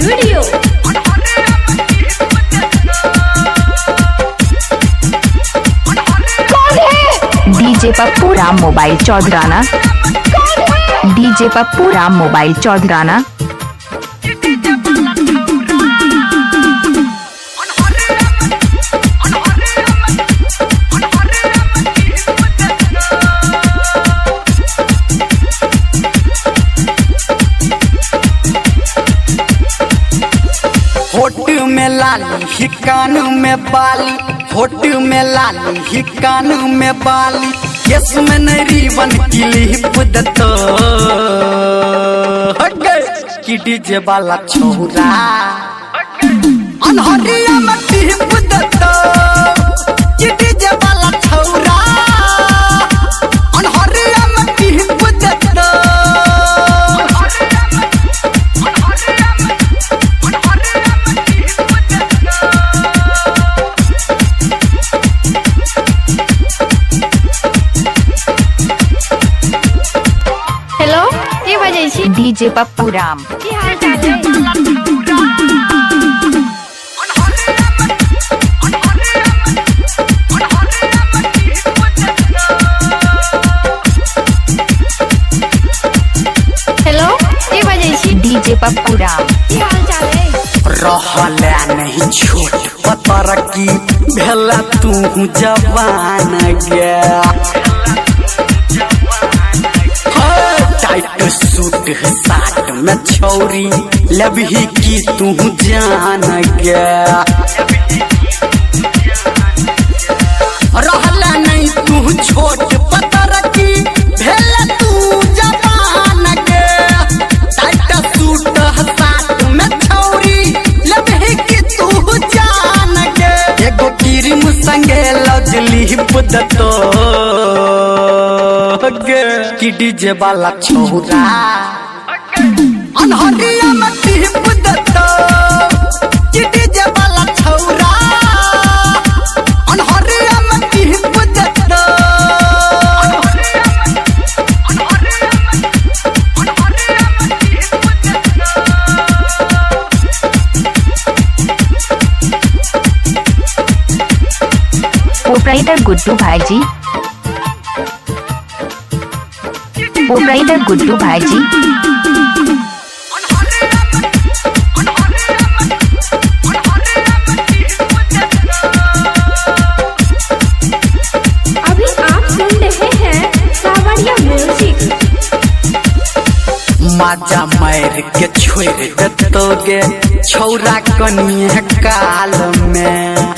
Studio. DJ Pappu Ram mobile Chaudharana. DJ Pappu Ram mobile Chaudharana. होठ में लाली ही कान में बाली, होठ में लाली ही कान में बाली, केस में नहीं रिबन क्लिप दतो कि डीजे वाला छोरा अनहरिया में टिप दतो कि डीजे वाला छोरा अनहरिया में टिप दतो। हेलो, के बजै छी? डीजे पप्पू राम। की हाल चाल है? हेलो, के बजै छी? डीजे पप्पू राम। की हाल चाल है? रहले नहीं छोट पतर की भेला तू जवान गया, टाइट सूट साट में छौरी लबही की तू जान गया। रहला नहीं तू छोट पतर की भेला तू जवान गया, टाइट सूट साट में छौरी लबही की तू जान गया। एगो क्रीम संगे लजली दतो कि डीजे वाला छोरा अनहरिया में टिप दतो कि डीजे वाला छोरा अनहरिया में टिप दतो। प्रोप्राइटर गुड्डू भाई जी। प्रोप्राइटर गुड्डू भाई जी। अभी आप सुन रहे हैं सावरिया म्यूजिक। माजा मार के छोड़ दतोगे छौरा कनिए काल में,